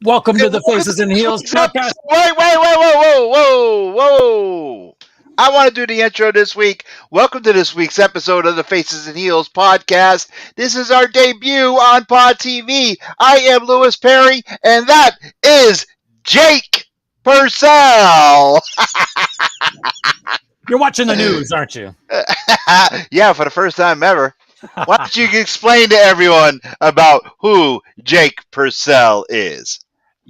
Welcome to And the welcome to Faces and this Heels week's episode. podcast. Wait, whoa. I want to do the intro this week. Welcome to this week's episode of the Faces and Heels podcast. This is our debut on Pod TV. I am Lewis Perry, and that is Jake Purcell. You're watching the news, aren't you? Yeah, for the first time ever. Why don't you explain to everyone about who Jake Purcell is?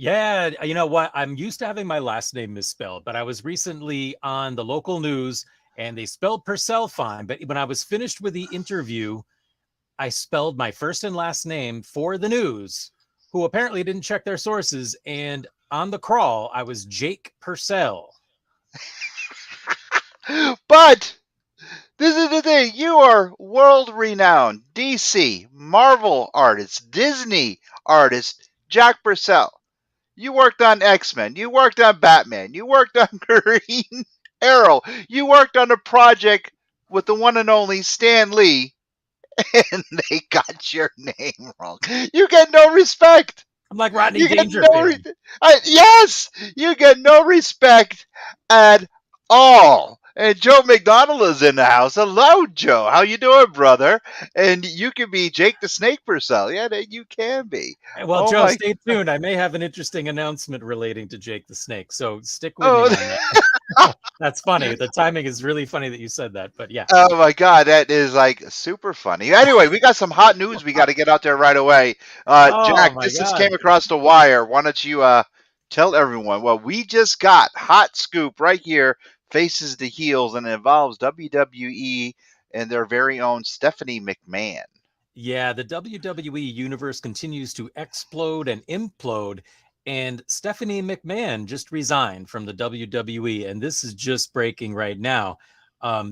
Yeah, you know what? I'm used to having my last name misspelled, but I was recently on the local news and they spelled Purcell fine. But when I was finished with the interview, I spelled my first and last name for the news, who apparently didn't check their sources. And on the crawl, I was Jake Purcell. But this is the thing. You are world renowned DC, Marvel artist, Disney artist, Jack Purcell. You worked on X-Men. You worked on Batman. You worked on Green Arrow. You worked on a project with the one and only Stan Lee, and they got your name wrong. You get no respect. I'm like Rodney You get no Dangerfield. yes, you get no respect at all. And Joe McDonald is in the house. Hello, Joe. How you doing, brother? And you can be Jake the Snake Purcell. Yeah, you can be. Well, Oh Joe, my. stay tuned. I may have an interesting announcement relating to Jake the Snake. So stick with me Oh. on that. That's funny. The timing is really funny that you said that. But yeah. Oh my God, that is like super funny. Anyway, we got some hot news we got to get out there right away. Oh Jack, my this just came God. across the wire. Why don't you tell everyone? Well, we just got hot scoop right here, faces the heels, and it involves WWE and their very own Stephanie McMahon. Yeah, the WWE universe continues to explode and implode. And Stephanie McMahon just resigned from the WWE. And this is just breaking right now.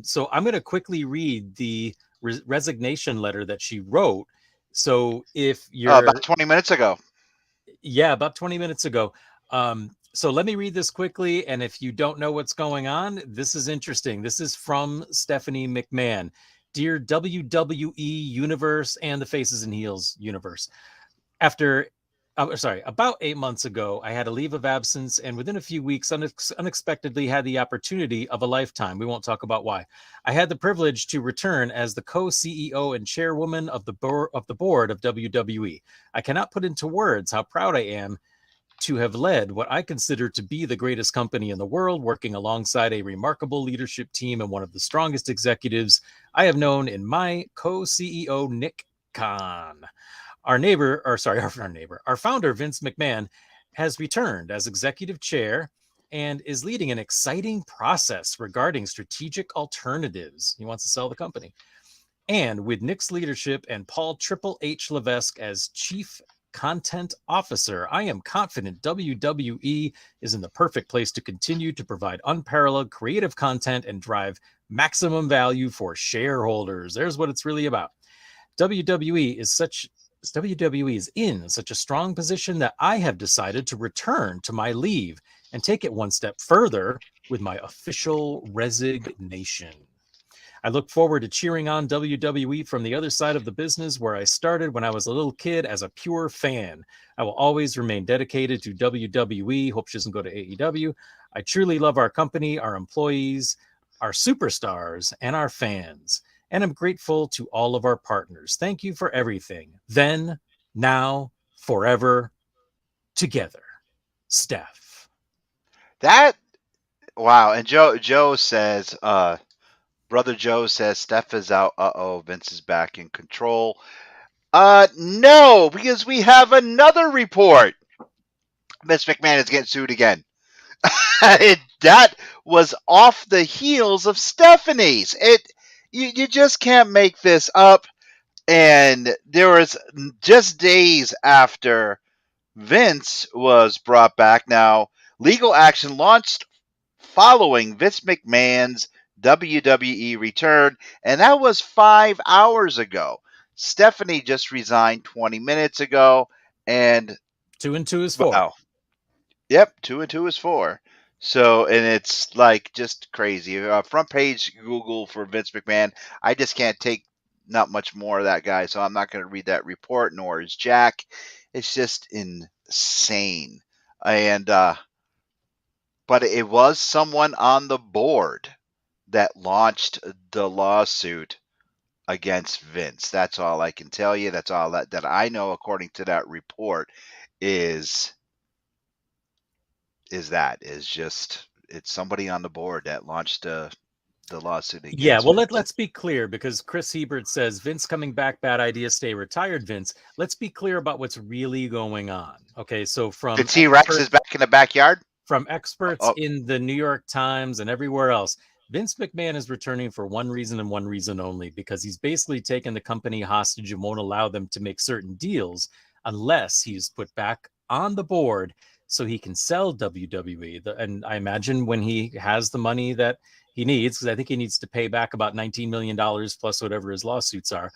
So I'm going to quickly read the resignation letter that she wrote. So if About you're 20 minutes ago. Yeah, about 20 minutes ago. So let me read this quickly. And if you don't know what's going on, this is interesting. This is from Stephanie McMahon. Dear WWE Universe and the Faces and Heels universe. After, sorry, about 8 months ago, I had a leave of absence and within a few weeks, unexpectedly had the opportunity of a lifetime. We won't talk about why. I had the privilege to return as the co-CEO and chairwoman of the board of WWE. I cannot put into words how proud I am to have led what I consider to be the greatest company in the world, working alongside a remarkable leadership team and one of the strongest executives I have known in my co-CEO, Nick Khan. Our founder, Vince McMahon, has returned as executive chair and is leading an exciting process regarding strategic alternatives. He wants to sell the company. And with Nick's leadership and Paul Triple H Levesque as chief content officer, I am confident WWE is in the perfect place to continue to provide unparalleled creative content and drive maximum value for shareholders. There's what it's really about. WWE is such WWE is in such a strong position that I have decided to return to my leave and take it one step further with my official resignation. I look forward to cheering on WWE from the other side of the business where I started when I was a little kid as a pure fan. I will always remain dedicated to WWE. Hope she doesn't go to AEW. I truly love our company, our employees, our superstars, and our fans. And I'm grateful to all of our partners. Thank you for everything. Then, now, forever, together. Steph. That wow. And Joe says, brother Joe says Steph is out. Uh-oh, Vince is back in control. No, because we have another report. Vince McMahon is getting sued again. That was off the heels of Stephanie's. You just can't make this up. And there was just days after Vince was brought back. Now, legal action launched following Vince McMahon's WWE return, and that was 5 hours ago. Stephanie just resigned 20 minutes ago, and 2 and 2 is 4. wow, yep, two and two is four. So, and it's like just crazy. Front page Google for Vince McMahon. I just can't take not much more of that guy, so I'm not going to read that report, nor is Jack. It's just insane. And but it was someone on the board that launched the lawsuit against Vince. That's all I can tell you. That's all that I know according to that report is is just it's somebody on the board that launched the lawsuit Yeah, against well, Vince. let's be clear because Chris Hebert says Vince coming back, bad idea, stay retired, Vince. Let's be clear about what's really going on. Okay, so The T Rex is back in the backyard. from experts Oh, in the New York Times and everywhere else, Vince McMahon is returning for one reason and one reason only, because he's basically taken the company hostage and won't allow them to make certain deals unless he's put back on the board so he can sell WWE. And I imagine when he has the money that he needs, because I think he needs to pay back about $19 million plus whatever his lawsuits are,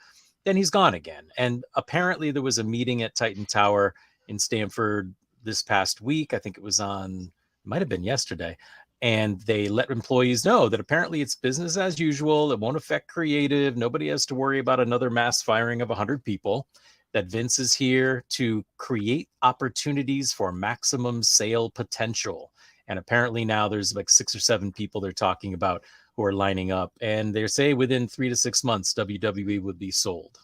then he's gone again. And apparently there was a meeting at Titan Tower in Stamford this past week. I think it was on, might have been yesterday. And they let employees know that apparently it's business as usual. It won't affect creative. Nobody has to worry about another mass firing of 100 people. That Vince is here to create opportunities for maximum sale potential. And apparently now there's like 6 or 7 people they're talking about who are lining up. And they say within 3 to 6 months, WWE would be sold.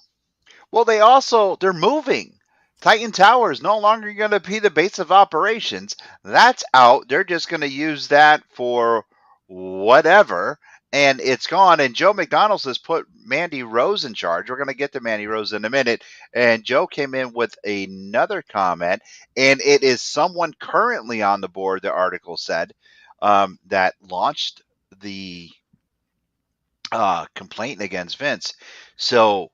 well, they're moving. Titan Tower is no longer going to be the base of operations. That's out. They're just going to use that for whatever, and it's gone. And Joe McDonald's has put Mandy Rose in charge. We're going to get to Mandy Rose in a minute. And Joe came in with another comment, and it is someone currently on the board, the article said, that launched the complaint against Vince. So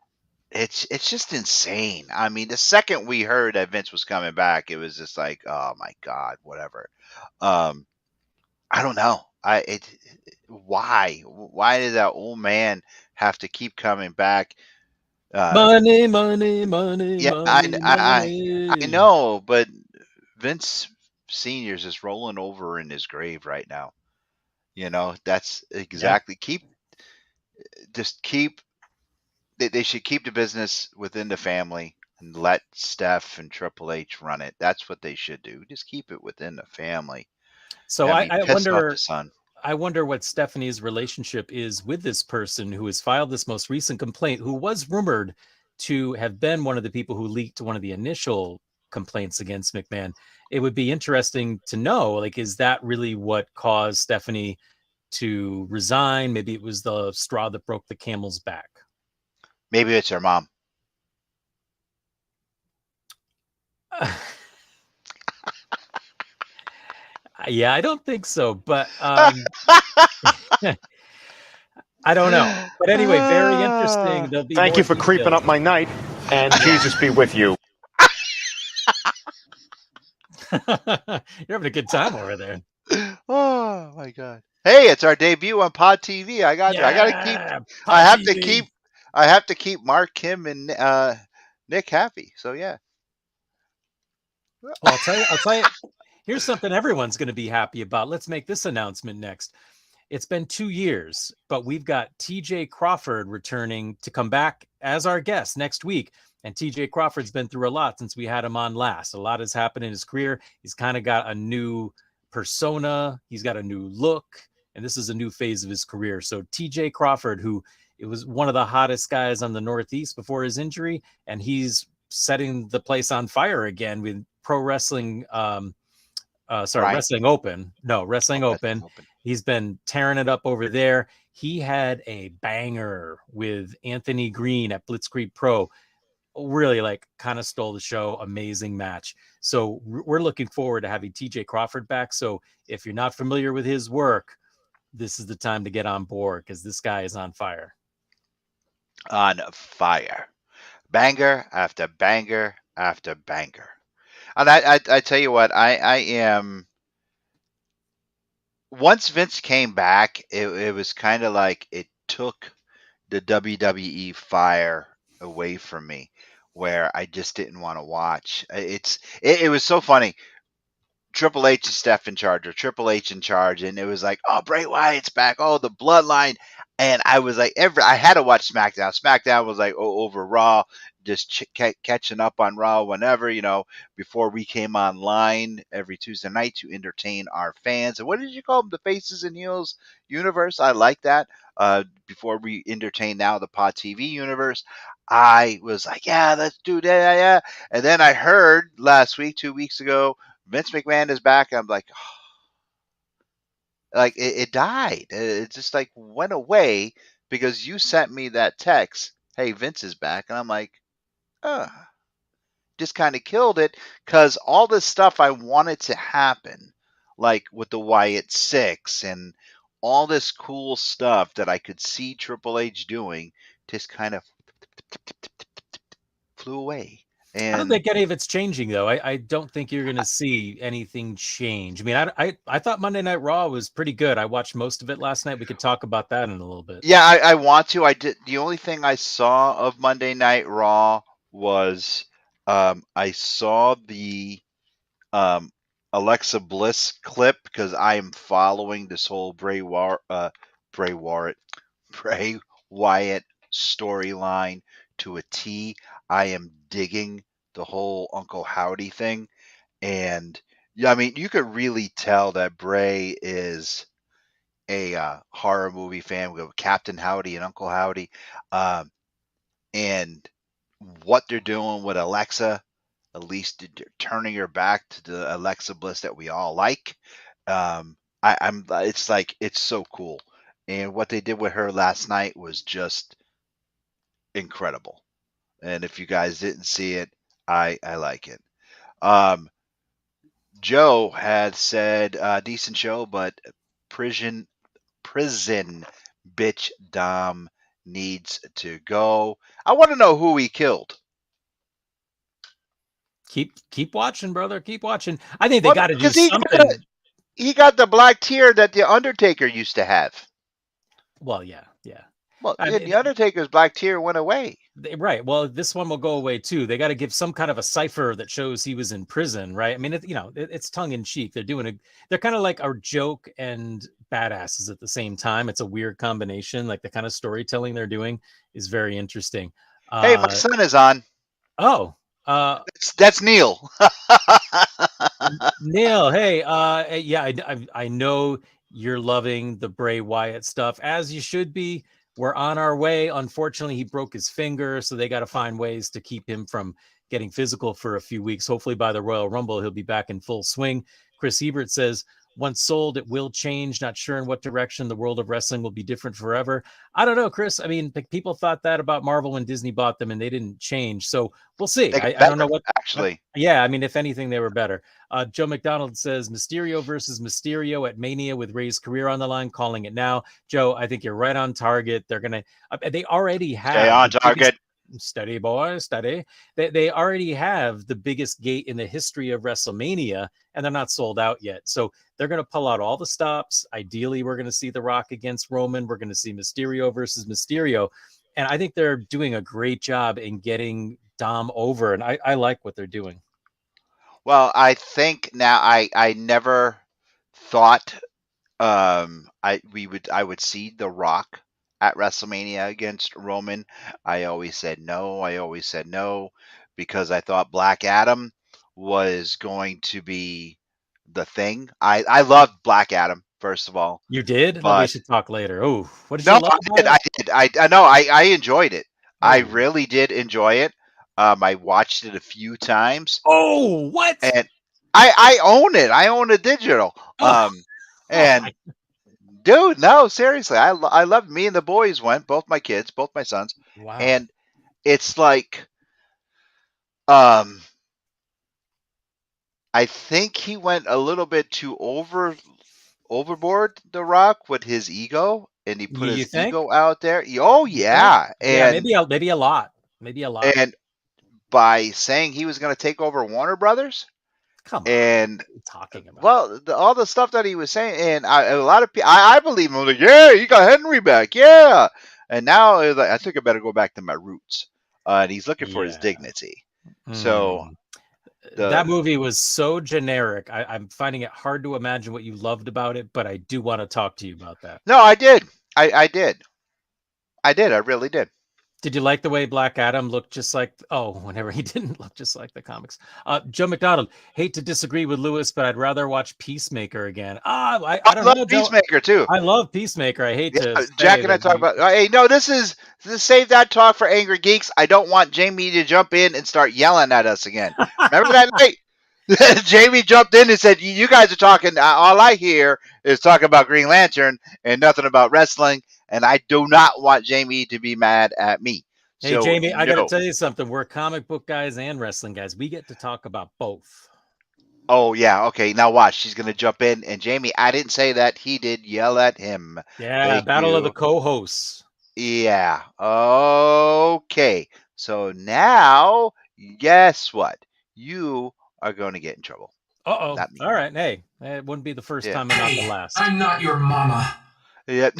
it's just insane. I mean, the second we heard that Vince was coming back, it was just like, oh my god, whatever. Um, I don't know. Why did that old man have to keep coming back? Money, money, money, Yeah, money, I money. know, but Vince Senior's just rolling over in his grave right now. That's Yeah. exactly just keep they should keep the business within the family and let Steph and Triple H run it. That's what they should do. Just keep it within the family. So I mean, I piss off the wonder son. I wonder what Stephanie's relationship is with this person who has filed this most recent complaint, who was rumored to have been one of the people who leaked one of the initial complaints against McMahon. It would be interesting to know, like, is that really what caused Stephanie to resign? Maybe it was the straw that broke the camel's back. Maybe it's her mom. Yeah, I don't think so, but I don't know. But anyway, very interesting. There'll be Thank more you for creeping details. up my night, and Jesus be with you. You're having a good time over there. Oh my god. Hey, it's our debut on Pod TV. I gotta keep Yeah, I Pod have to TV. keep I have to keep Mark, Kim, and Nick happy. So yeah. Well, I'll tell you. Here's something everyone's going to be happy about. Let's make this announcement next. It's been 2 years, but we've got TJ Crawford returning to come back as our guest next week. And TJ Crawford's been through a lot since we had him on last. A lot has happened in his career. He's kind of got a new persona, he's got a new look, and this is a new phase of his career. So TJ Crawford, who it was one of the hottest guys on the Northeast before his injury, and he's setting the place on fire again with pro wrestling Brian. Wrestling Open. No, Wrestling Oh, that's Open. open. He's been tearing it up over there. He had a banger with Anthony Green at Blitzkrieg Pro. Really, like, kind of stole the show. Amazing match. So we're looking forward to having TJ Crawford back. So if you're not familiar with his work, this is the time to get on board because this guy is on fire. On fire. Banger after banger after banger. And I tell you what, I am once Vince came back, it was kind of like it took the WWE fire away from me, where I just didn't want to watch. It was so funny. Triple H and Steph in charge, or Triple H in charge, and it was like, oh, Bray Wyatt's back, oh, the Bloodline, and I was like, I had to watch SmackDown. SmackDown was like over Raw. just catching up on Raw whenever, before we came online every Tuesday night to entertain our fans. And what did you call them? The Faces and Heels universe. I like that. Before we entertain now the Pod TV universe, I was like, yeah, let's do that. Yeah, yeah. And then I heard last week, 2 weeks ago, Vince McMahon is back. I'm like, like it died. It just like went away because you sent me that text. Hey, Vince is back, and I'm like, uh, just kind of killed it because all this stuff I wanted to happen, like with the Wyatt Six and all this cool stuff that I could see Triple H doing, just kind of flew away. I don't And think any of it's changing, though. I don't think you're going to see anything change. I mean, I thought Monday Night Raw was pretty good. I watched most of it last night. We could talk about that in a little bit. yeah, I want to. I did. The only thing I saw of Monday Night Raw was I saw the um, Alexa Bliss clip because I am following this whole Bray Wyatt, Bray Wyatt storyline to a T. I am digging the whole Uncle Howdy thing, and yeah, I mean, you could really tell that Bray is a horror movie fan. We have Captain Howdy and Uncle Howdy, um, and what they're doing with Alexa. At least turning her back to the Alexa Bliss that we all like. I'm. It's like it's so cool, and what they did with her last night was just incredible. And if you guys didn't see it, I like it. Um, Joe had said decent show, but prison prison bitch Dom needs to go. I want to know who he killed. Keep watching, brother. Keep watching. I think they Well, got to do because something. he got the black tear that the Undertaker used to have. Well, yeah, yeah. Well, I yeah, mean, the Undertaker's black tear went away. right. Well, this one will go away too. They got to give some kind of a cipher that shows he was in prison, right? I mean, it's tongue in cheek. They're kind of like our joke and badasses at the same time. It's a weird combination. Like the kind of storytelling they're doing is very interesting. Hey, my son is on. Oh, uh, That's Neil. Neil, hey, yeah, I know you're loving the Bray Wyatt stuff, as you should be. We're on our way. Unfortunately, he broke his finger, so they got to find ways to keep him from getting physical for a few weeks. Hopefully, by the Royal Rumble, he'll be back in full swing. Chris Hebert says, once sold, it will change. Not sure in what direction. The world of wrestling will be different forever. I don't know, Chris. I mean, people thought that about Marvel when Disney bought them, and they didn't change. So we'll see. They got I don't know better, what. actually. Yeah, I mean, if anything, they were better. Joe McDonald says Mysterio versus Mysterio at Mania with Ray's career on the line, calling it now. Joe, I think you're right on target. They already Stay have on the biggest, target. steady boy, steady. They already have the biggest gate in the history of WrestleMania, and they're not sold out yet. So they're going to pull out all the stops. Ideally, we're going to see The Rock against Roman. We're going to see Mysterio versus Mysterio. And I think they're doing a great job in getting Dom over, and I like what they're doing. Well, I think now I never thought I would see The Rock at WrestleMania against Roman. I always said no. I always said no because I thought Black Adam was going to be the thing. I loved Black Adam, first of all, You did? We but should talk later. Oh, what did you no, love I about did. it? I did. I know. I enjoyed it. I Oh, really did enjoy it. I watched it a few times, oh, what? and I own it. I own a digital. Oh, oh And my, dude, no, seriously, I love. Me and the boys went. Both my kids, both my sons, wow. and it's like, um, I think he went a little bit too overboard, The Rock, with his ego, and he put You his think? ego out there. Oh You think? yeah, Yeah, maybe a lot. Maybe a lot. and by saying he was going to take over Warner Brothers, Come on. What and are you talking about? well, all the stuff that he was saying, and a lot of people, I believe him. I was like, yeah, you got Henry back, yeah. And now like, I think I better go back to my roots. And he's looking for his Yeah. dignity. So That the movie was so generic. I'm finding it hard to imagine what you loved about it, but I do want to talk to you about that. no, I did, I did, I really did. Did you like the way Black Adam looked just like? Oh, whenever he didn't look just like the comics. Joe McDonald. Hate to disagree with Lewis, but I'd rather watch Peacemaker again. I I don't love know, Joe. Peacemaker too. I love Peacemaker. I hate to Yeah, say Jack and I that talk about. Hey, no, this is save that talk for Angry Geeks. I don't want Jamie to jump in and start yelling at us again. Remember that night? Jamie jumped in and said, "You guys are talking. All I hear is talking about Green Lantern and nothing about wrestling." And I do not want Jamie to be mad at me. Hey, So Jamie, I got to no. tell you something. We're comic book guys and wrestling guys. We get to talk about both. Oh yeah, okay. Now watch. She's gonna jump in, and Jamie, I didn't say that. He did. Yell at him. Yeah, Thank battle of the you. co-hosts. Yeah. Okay. So now, guess what? You are going to get in trouble. Uh-oh. Not me. All right. Hey, it wouldn't be the first Yeah. time and not the Hey, last. I'm not your mama. Yep.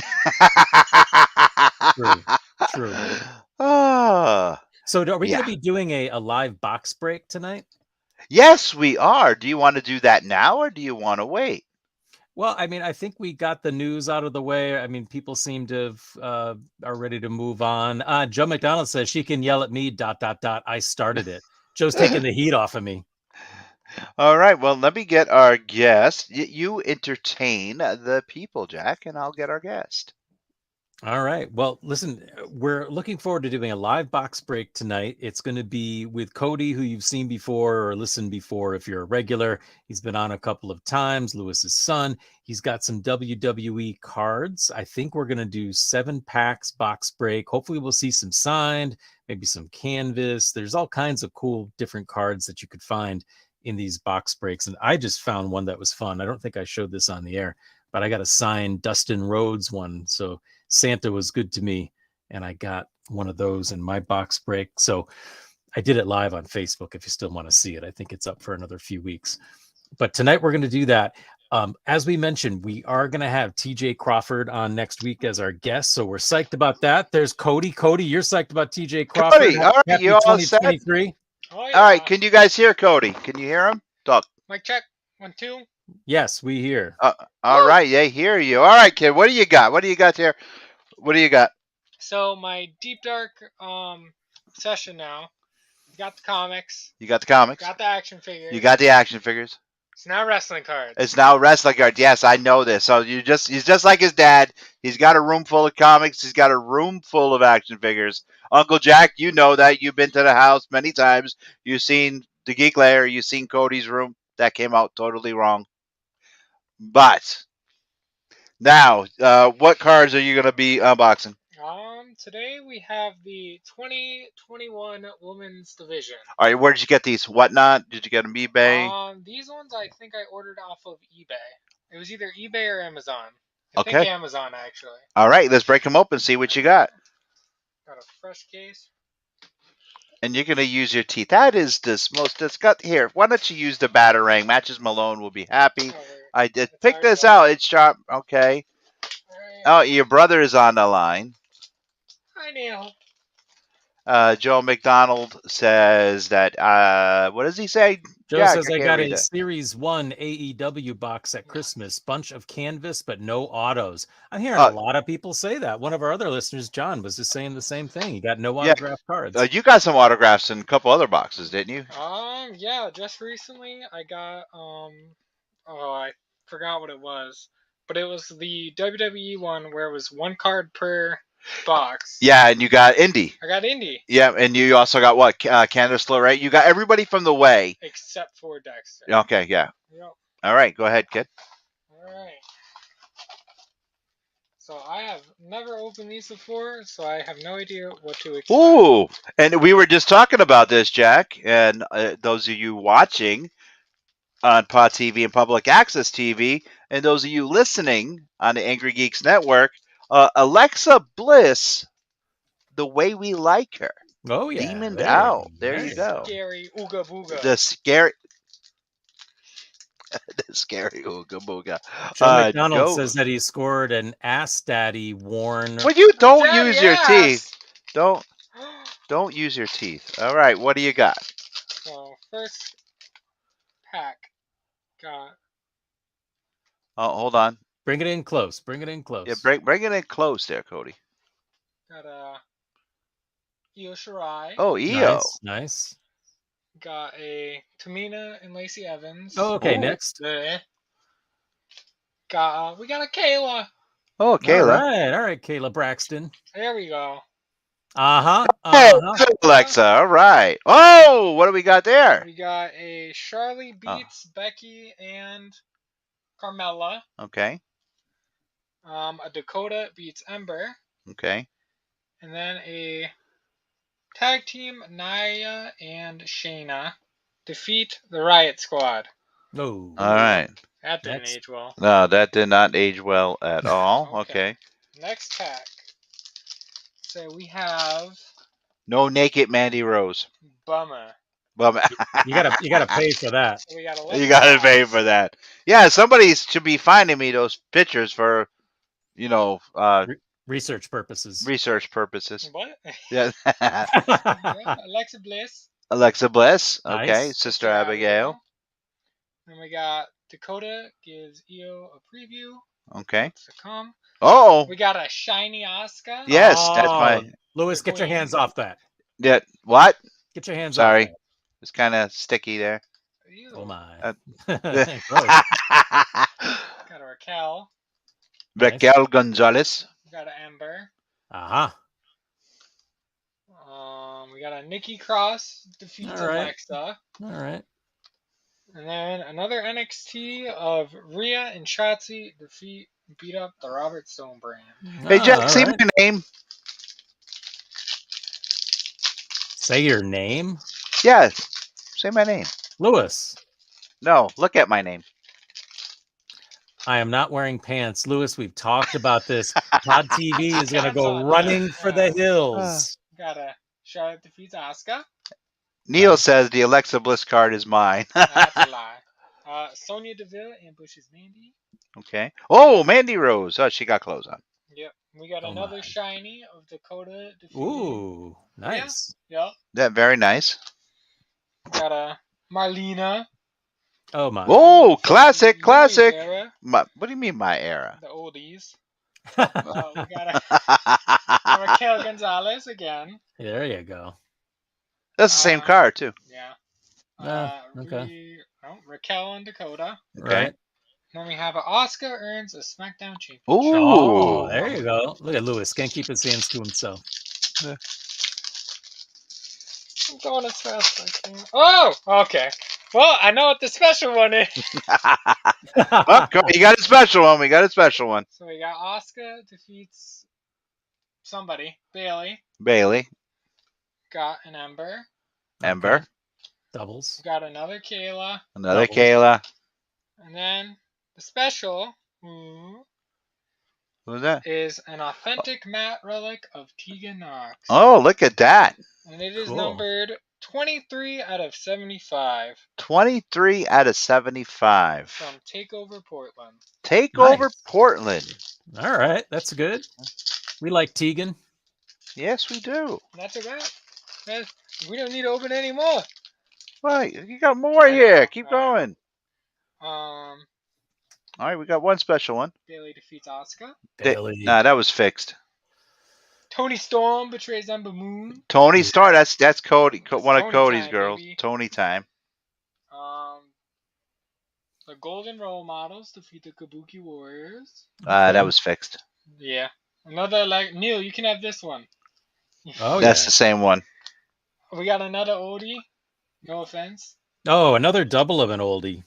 True. True. Ah, So are we going yeah. to be doing a live box break tonight? Yes, we are. Do you want to do that now or do you want to wait? Well, I mean, I think we got the news out of the way. I mean, people seem to have, are ready to move on. Joe McDonald says she can yell at me, ... I started it. Joe's taking the heat off of me. All right. Well, let me get our guest. You entertain the people, Jack, and I'll get our guest. All right. Well, listen, we're looking forward to doing a live box break tonight. It's going to be with Cody, who you've seen before or listened before if you're a regular. He's been on a couple of times, Lewis's son. He's got some WWE cards. I think we're going to do 7 packs box break. Hopefully we'll see some signed, maybe some canvas. There's all kinds of cool different cards that you could find in these box breaks. And I just found one that was fun. I don't think I showed this on the air, but I got a signed Dustin Rhodes one. So Santa was good to me, and I got one of those in my box break. So I did it live on Facebook if you still want to see it. I think it's up for another few weeks. But tonight we're going to do that. As we mentioned, we are going to have TJ Crawford on next week as our guest. So we're psyched about that. There's Cody. Cody, you're psyched about TJ Crawford. Cody, all right, Happy you all set? 2023. Oh yeah. All right, can you guys hear Cody? Can you hear him? Talk. Mic check. 1, 2. Yes, we hear. All right, they hear you. All right, kid, what do you got? What do you got there? What do you got? So my deep dark session now. Got the comics. You got the comics. Got the action figures. You got the action figures. It's now wrestling cards. It's now wrestling cards. Yes, I know this. So he's just like his dad. He's got a room full of comics. He's got a room full of action figures. Uncle Jack, you know that. You've been to the house many times. You've seen the Geek Lair. You've seen Cody's room. That came out totally wrong. But now, what cards are you going to be unboxing? Today we have the 2021 Women's Division. All right, where did you get these? Whatnot? Did you get them eBay? These ones I think I ordered off of eBay. It was either eBay or Amazon. I Okay. think Amazon actually. All right, let's break them open. See what you got. Got a fresh case. And you're going to use your teeth. That is this most. It's got here. Why don't you use the Batarang? Matches Malone will be happy. I did pick this out. It's sharp. Okay. Oh, your brother is on the line. Hi, Neil. Joe McDonald says that. What does he say? Joe Jack, says I can't got read a it. Series 1 AEW box at Christmas. Bunch of canvas, but no autos. I'm hearing a lot of people say that. One of our other listeners, John, was just saying the same thing. He got no autographed cards. You got some autographs in a couple other boxes, didn't you? Yeah, just recently I got I forgot what it was, but it was the WWE one where it was 1 card per box. Yeah, and you got Indy. I got Indy. Yeah, and you also got what? Candace LeRae. You got everybody from the way. Except for Dexter. Okay, yeah. Yep. All right, go ahead, kid. All right. So I have never opened these before, so I have no idea what to expect. Ooh, and we were just talking about this, Jack, and those of you watching on Pod TV and Public Access TV, and those of you listening on the Angry Geeks Network, Alexa Bliss, the way we like her. Oh, yeah. Demoned out. There you go. Scary Ooga Booga. The scary Ooga Booga. Joe McDonald says that he scored an Ass Daddy worn. Well, you don't Daddy use your ass. teeth. Don't use your teeth. All right, what do you got? So first pack got. Oh, hold on. Bring it in close. Bring it in close. Yeah, bring it in close there, Cody. Got a Io Shirai. Oh, Io. Nice. Got a Tamina and Lacey Evans. Oh, okay, Ooh. next. Bleh. We got a Kayla. Oh, Kayla. All right, Kayla Braxton. There we go. Hey, Alexa. All right. Oh, what do we got there? We got a Charlie beats Becky and Carmella. Okay. A Dakota beats Ember. Okay. And then a tag team Nia and Shayna defeat the Riot Squad. Oh. All right. That didn't Next. age well. No, that did not age well at all. Okay. Next pack. So we have No naked Mandy Rose. Bummer. Bummer. You gotta pay for that. So we got You gotta pay for that. Yeah, somebody should be finding me those pictures for, Research purposes. research purposes. What? Yeah. Alexa Bliss. Alexa Bliss. Okay. Nice. Sister Abigail. Then we got Dakota gives Io a preview. Okay. What's to come. Oh. We got a shiny Asuka. Yes, that's my. Lewis, The get your queen. hands off that. Yeah. What? Get your hands Sorry. off that. It's kind of sticky there. Ew. Oh my. Got a Raquel. Raquel Gonzalez. We got an Ember. Uh-huh. We got a Nikki Cross defeats All right. Alexa. All right. And then another NXT of Rhea and Shotzi beat up the Robert Stone brand. Hey, Jack, all say right. my name. Say your name? Yeah. Say my name. Lewis. No, look at my name. I am not wearing pants. Lewis, we've talked about this. Pod TV is going to go Cancel running that. for the hills. Got a Charlotte defeats Asuka. Neil says the Alexa Bliss card is mine. That's a lie. Sonya Deville ambushes Mandy. Okay. Oh, Mandy Rose. Oh, she got clothes on. Yep. We got Oh another my. shiny of Dakota defeating. Ooh, nice. Yep. That very nice. Got a Marlena. Oh my. Oh, classic, Louis classic. era, What do you mean my era? the oldies. We got a Raquel Gonzalez again. There you go. That's the same card too. Yeah. Okay. Raquel and Dakota. Okay. Right. Then we have Asuka earns a SmackDown championship. Oh, Ooh. there you go. Look at Lewis. Can't keep his hands to himself. I'm going as fast as I can. Oh, okay. Well, I know what the special one is. Oh, you got a special one. We got a special one. So we got Asuka defeats somebody. Bailey. Got an Ember. Ember. Okay. Doubles. Got another Kayla. Another Doubles. Kayla. And then the special Who's that? is an authentic matte relic of Tegan Knox. Oh, look at that. And it is Cool. numbered 23 out of 75 23 out of 75. from Takeover Portland. Takeover Nice. Portland. All right. That's good. We like Tegan. Yes, we do. That's a wrap. We don't need to open any more. Well, you got more here. Keep going. Um, All right, we got one special one. Bailey defeats Asuka. Bailey. Nah, that was fixed. Tony Storm betrays Ember Moon. Tony Starr. That's Cody. One of Tony Cody's time, girls. baby. Tony time. The Golden Role Models defeat the Kabuki Warriors. That was fixed. Yeah. Another Neil, you can have this one. Oh, That's the same one. We got another oldie. No offense. Oh, another double of an oldie.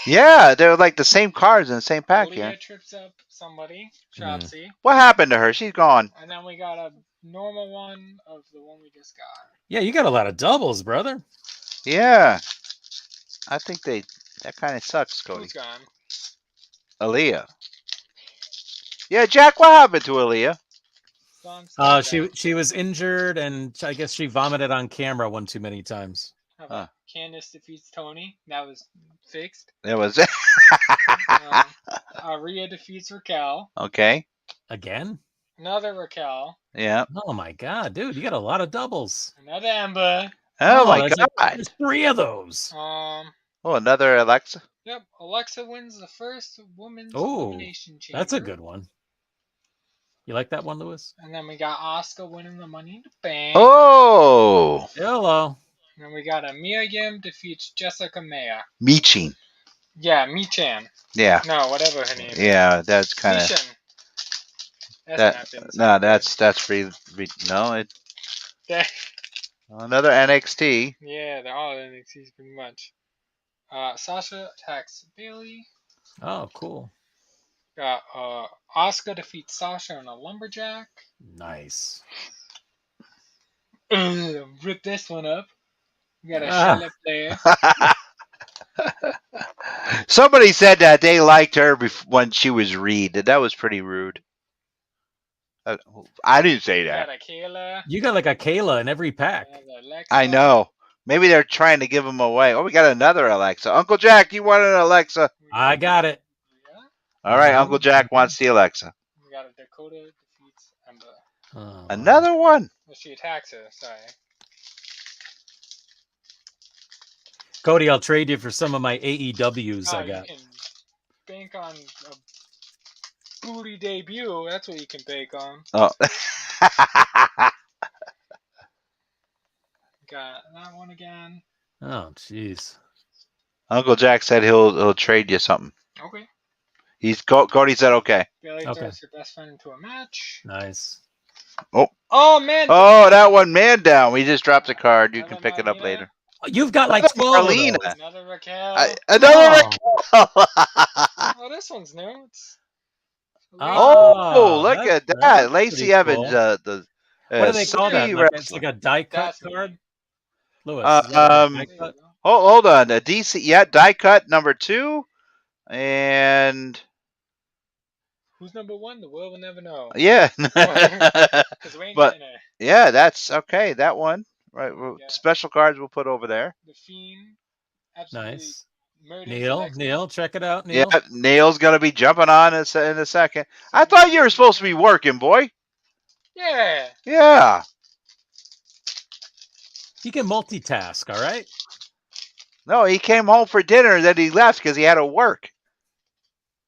Yeah, they're like the same cards in the same pack Aaliyah here. trips up somebody. Shotzi. What happened to her? She's gone. And then we got a normal one of the one we just got. Yeah, you got a lot of doubles, brother. Yeah. I think that kind of sucks, Cody. Who's gone? Aaliyah. Yeah, Jack, what happened to Aaliyah? She was injured, and I guess she vomited on camera one too many times. How about Candice defeats Tony? That was fixed. It was Rhea defeats Raquel. okay. Again? Another Raquel. Yeah. Oh my god, dude, you got a lot of doubles. Another Ember. Oh my that's God. There's 3 of those. Oh, another Alexa. Yep. Alexa wins the first women's Oh, elimination chamber. that's a good one. You like that one, Lewis? And then we got Asuka winning the Money in the Bank. Oh, Hello. And then we got a Mia Yim defeats Jessica Maya. Michin. Yeah, Michan. Yeah, No, whatever her name is. yeah, that's kind of Michan. That's that. not been No, said. that's no. Yeah, Another NXT. they're all NXTs pretty much. Sasha attacks Bailey. Oh, cool. Got Asuka defeats Sasha in a lumberjack. Nice. Rip this one up. We got a Ah. Charlotte Flair. Somebody said that they liked her when she was Reed. That was pretty rude. I didn't say We that. got a Kayla. You got like a Kayla in every pack. Another Alexa. I know. Maybe they're trying to give them away. Oh, we got another Alexa. Uncle Jack, you want an Alexa? I got it. Yeah. All right, Mhm. Uncle Jack wants the Alexa. We got a Dakota defeats Ember. Oh, wow. Another one. Well, she attacks her. Sorry. Cody, I'll trade you for some of my AEWs I You got. can bank on a booty debut. That's what you can bank on. Oh. Got that one again. Oh, jeez. Uncle Jack said he'll trade you something. Okay. Cody said okay. Bailey Okay. throws her best friend into a match. Nice. Oh man. Oh, that one man down. We just dropped a card. You can Another pick it up Marlena. later. You've got like Another 12 of Marlena. those. Another Raquel. Another. Oh, this one's new. It's Oh, look that's- at that. that's Lacey pretty Evans, cool. the What do they call that? city Like, it's wrestler. like a die cut That's card? neat. Lewis, is that like a die There you cut? go. Hold on. A DC, yeah, die cut number 2. And Who's number one? The world will never know. yeah. Because we ain't But getting it. yeah, that's okay. That one. Right. Yeah. Special cards we'll put over there. The Fiend absolutely Nice. murders Neil, Alexa. Neil, check it out, Neil. Yeah, Nail's going to be jumping on in a second. I thought you were supposed to be working, boy. Yeah. Yeah. He can multitask, all right? No, he came home for dinner, then he left because he had to work.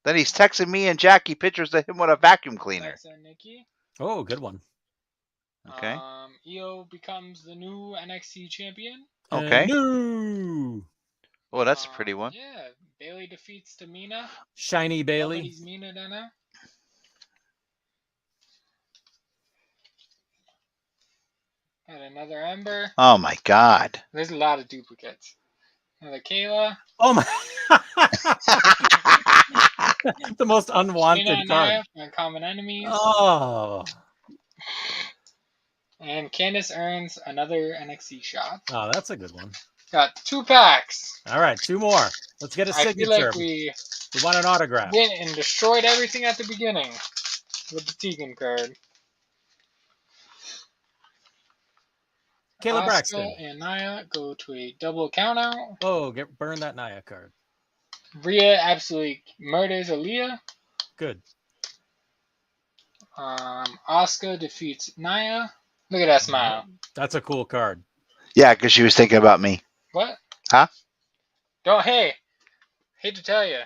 Then he's texting me and Jackie pictures of him with a vacuum cleaner. Alexa and Nikki. Oh, good one. Okay. Io becomes the new NXT champion. Okay. No. Oh, that's a pretty one. Yeah. Bailey defeats Tamina. Shiny Bailey. Nobody's meaner than her. Got another Ember. Oh my God. There's a lot of duplicates. Another Kayla. Oh my. The most Shayna unwanted and card. Nia from Common Enemies. Oh. And Candice earns another NXT shot. Oh, that's a good one. Got 2 packs. All right, 2 more. Let's get a I signature. feel like we want an autograph. went and destroyed everything at the beginning with the Tegan card. Caleb Asuka Braxton. and Nia go to a double countout. Oh, burn that Nia card. Rhea absolutely murders Aaliyah. Good. Asuka defeats Nia. Look at that smile. That's a cool card. Yeah, because she was thinking about me. What? Huh? Hey, hate to tell you.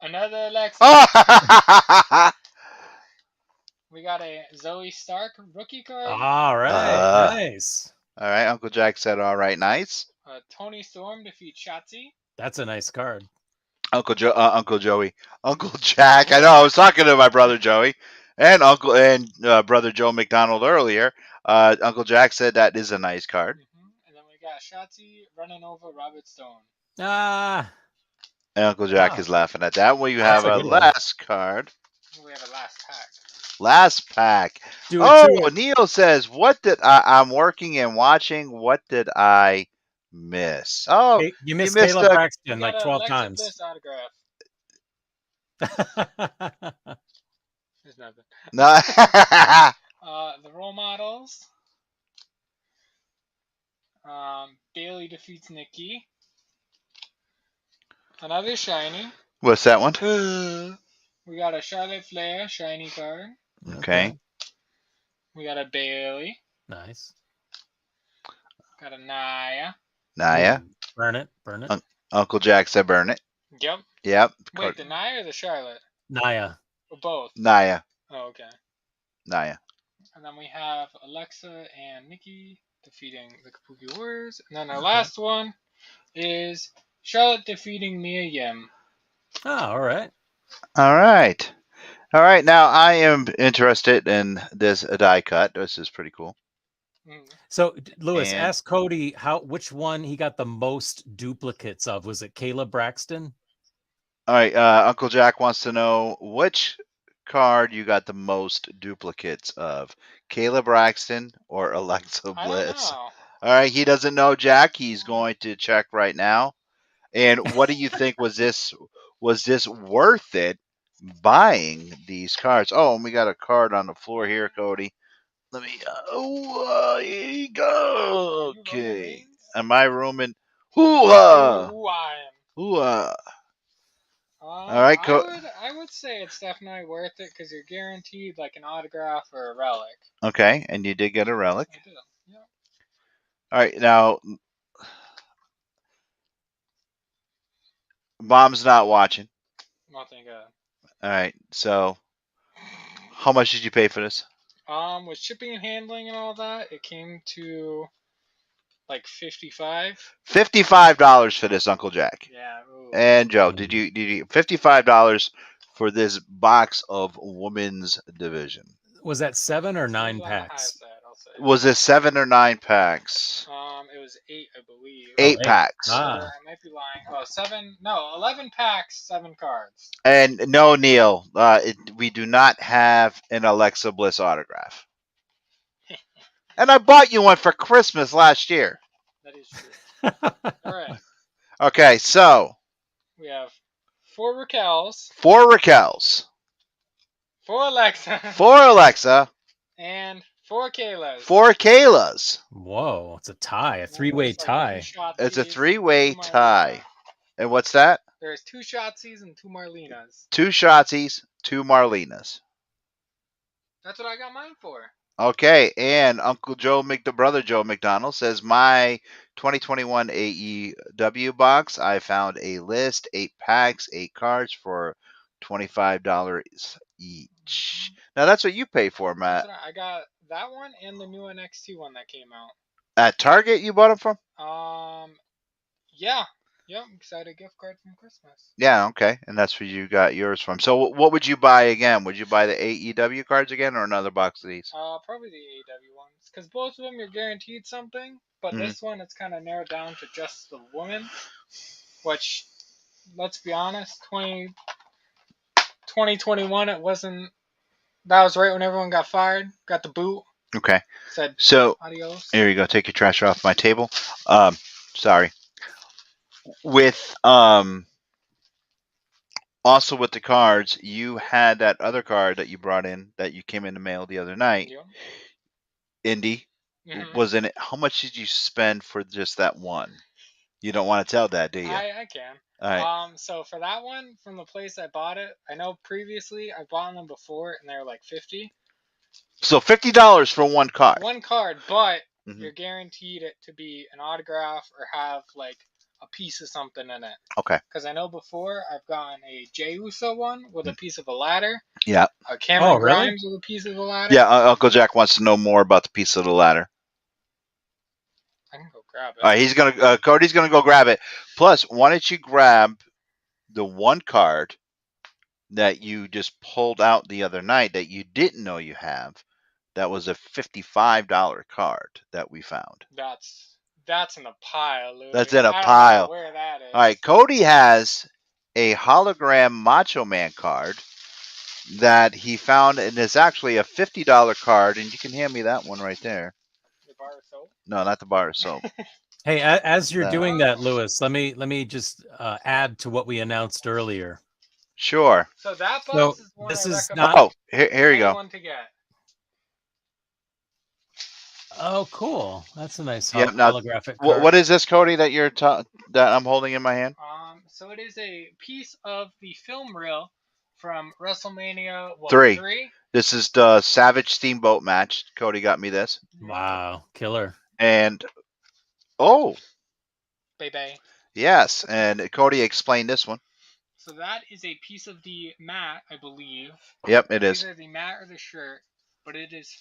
Another Alexa. Oh! We got a Zoe Stark rookie card. All right. Nice. All right, Uncle Jack said, all right, nice. Tony Storm defeats Shotzi. That's a nice card. Uncle Joey. Uncle Jack. I know, I was talking to my brother Joey and brother Joe McDonald earlier. Uncle Jack said that is a nice card. And then we got Shotzi running over Robert Stone. Ah. And Uncle Jack is laughing at that. Well, you That's have a a good one. last card. We have a last pack. Last pack. Do it Oh, to it. Neil says, what did I'm working and watching. What did I miss? Oh, Hey, you missed missed Caleb a- Braxton We like got a 12 Alexa times. Bliss autograph. There's nothing. no. The role models. Bailey defeats Nikki. Another shiny. What's that one? We got a Charlotte Flair shiny card. Okay. We got a Bailey. Nice. Got a Nia. Naya. Ooh, burn it. Burn it. Uncle Jack said burn it. Yep. Yep. Wait, the Nia or the Charlotte? Naya. Or both? Naya. Oh, okay. Naya. And then we have Alexa and Nikki defeating the Kabuki Warriors. And then our last one is Charlotte defeating Mia Yim. Oh, all right. All right. All right. Now I am interested in this die cut. This is pretty cool. So, Lewis, And- ask Cody which one he got the most duplicates of. Was it Kayla Braxton? All right. Uncle Jack wants to know which card you got the most duplicates of, Kayla Braxton or Alexa I don't Bliss. know. All right. He doesn't know, Jack. He's going to check right now. And what do you think? Was this worth it buying these cards? Oh, and we got a card on the floor here, Cody. Let me. Here you go. Okay. Am I rooming? Hoo-ha! Hoo-ha! All right, I would say it's definitely worth it because you're guaranteed like an autograph or a relic. Okay, and you did get a relic. I did. Yeah. All right, now Mom's not watching. Nothing good. All right, so how much did you pay for this? With shipping and handling and all that, it came to like $55. $55 for this, Uncle Jack. Yeah. Ooh. And Joe, did you $55 for this box of women's division? Was that 7 or 9 It was on the high packs? side, I'll say. Was it 7 or 9 packs? It was 8, I believe. 8 packs. Or I might be lying. Oh, 7. No, 11 packs, 7 cards. And no, Neil, we do not have an Alexa Bliss autograph. And I bought you one for Christmas last year. That is true. All right. Okay, so We have 4 Raquels, 4 Raquels, 4 Alexa, 4 Alexa, and 4 Kaylas. 4 Kaylas. Whoa, it's a tie, a And then three-way there's, like, tie. 2 Shotzies, It's a 2 3-way Marlenas. tie. And what's that? There's 2 Shotsies and 2 Marlenas. 2 Shotsies, 2 Marlenas. That's what I got mine for. Okay, and Uncle Brother Joe McDonald says, my 2021 AEW box, I found a list, 8 packs, 8 cards for $25 each. Now, that's what you pay for, Matt. I got that one and the new NXT one that came out. At Target, you bought them from? Yeah. Yep, because I had a gift card from Christmas. Yeah, okay, and that's where you got yours from. So what would you buy again? Would you buy the AEW cards again or another box of these? Probably the AEW ones, because both of them you're guaranteed something, but this one it's kind of narrowed down to just the woman, which, let's be honest, 2021 it wasn't. That was right when everyone got fired, got the boot. Okay. Said so adios. Here you go. Take your trash off my table. Sorry. With also with the cards, you had that other card that you brought in that you came in the mail the other night. Yep. Indy was in it. How much did you spend for just that one? You don't want to tell that, do you? I can. All right. So for that one, from the place I bought it, I know previously I bought them before and they were like $50. So $50 for one card. One card, but you're guaranteed it to be an autograph or have like a piece of something in it. Okay. Because I know before I've gotten a Jey Uso one with a piece of a ladder. Yeah. A Cameron really? Grimes with a piece of a ladder. Yeah, Uncle Jack wants to know more about the piece of the ladder. I can go grab it. All right, Cody's gonna go grab it. Plus, why don't you grab the one card that you just pulled out the other night that you didn't know you have? That was a $55 card that we found. That's in a pile, Louis. That's in a I don't pile. know where that is. All right, Cody has a hologram Macho Man card that he found, and it's actually a $50 card, and you can hand me that one right there. The bar of soap? No, not the bar of soap. Hey, as you're doing that, Lewis, let me just add to what we announced earlier. Sure. So that box is one this I is recommend not. Oh, here you go. anyone to get. Oh, cool. That's a nice Yeah, now, holographic card. What is this, Cody, that that I'm holding in my hand? So it is a piece of the film reel from WrestleMania 3. This is the Savage Steamboat match. Cody got me this. Wow, killer. And Baby. yes, and Cody explained this one. So that is a piece of the mat, I believe. Yep, it is. Either the mat or the shirt but it is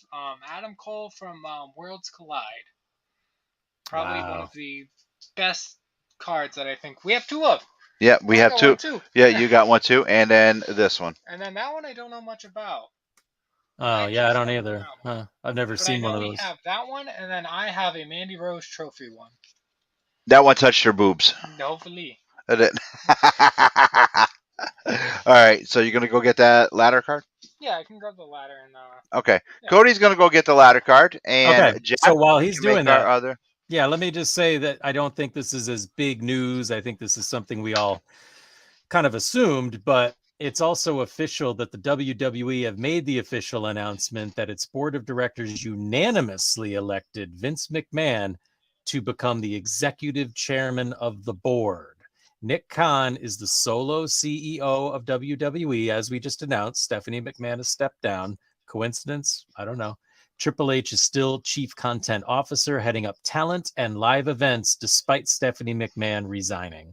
Adam Cole from Worlds Collide. Probably one Wow. of the best cards that I think we have two of. Yeah, we I have got two. one too. Yeah, you got one too, and then this one. And then that one I don't know much about. Oh, yeah, I don't actually either. that one. Huh. I've never But I seen one know of we those. have that one, and then I have a Mandy Rose trophy one. That one touched your boobs. Hopefully. It did. All right, so you're gonna go get that ladder card. Yeah, I can grab the ladder and Okay, Yeah. Cody's gonna go get the ladder card, and Okay, Jack so while he's can make doing our that, other. yeah, let me just say that I don't think this is as big news. I think this is something we all kind of assumed, but it's also official that the WWE have made the official announcement that its board of directors unanimously elected Vince McMahon to become the executive chairman of the board. Nick Khan is the solo CEO of WWE, as we just announced. Stephanie McMahon has stepped down. Coincidence? I don't know. Triple H is still chief content officer, heading up talent and live events, despite Stephanie McMahon resigning.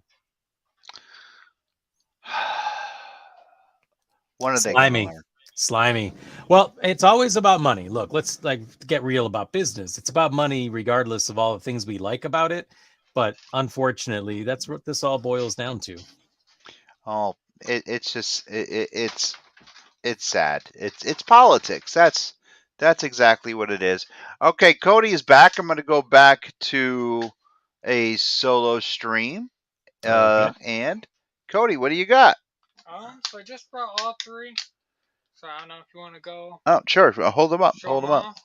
When are they gonna Slimy. learn? Slimy. Well, it's always about money. Look, let's get real about business. It's about money regardless of all the things we like about it. But unfortunately, that's what this all boils down to. Oh, it's just it's sad. It's politics. That's exactly what it is. Okay, Cody is back. I'm gonna go back to a solo stream. Okay. And Cody, what do you got? so I just brought all three. So I don't know if you want to go Oh, sure. Hold them up. show Hold them them up. off.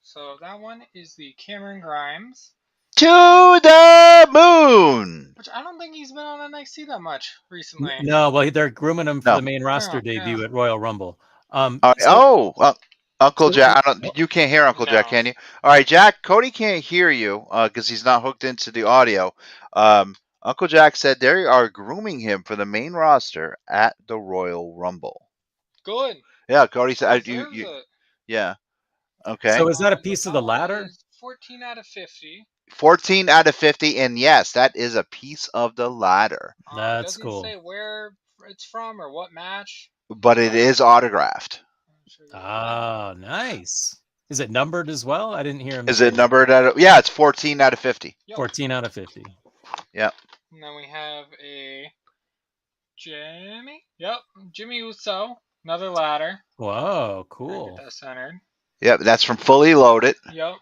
So that one is the Cameron Grimes, To the moon. which I don't think he's been on NXT that much recently. No, well, they're grooming him for No. the main roster debut at Royal Rumble. All right. Uncle so- Jack. You can't hear Uncle Jack, No. can you? All right, Jack. Cody can't hear you because he's not hooked into the audio. Uncle Jack said they are grooming him for the main roster at the Royal Rumble. Good. Yeah, Cody said. Deserves it. Yeah. Okay. So is that a piece of the ladder? 14 out of 50. 14 out of 50, and yes, that is a piece of the ladder. That's doesn't cool. say where it's from or what match. But it is autographed. Ah, nice. Is it numbered as well? I didn't hear him. Is it numbered yeah, it's 14 out of 50. 14 out of 50. Yep. And then we have a Jimmy. Yep, Jimmy Uso. Another ladder. Whoa, Get cool. that centered. Yep, that's from Fully Loaded. Yep.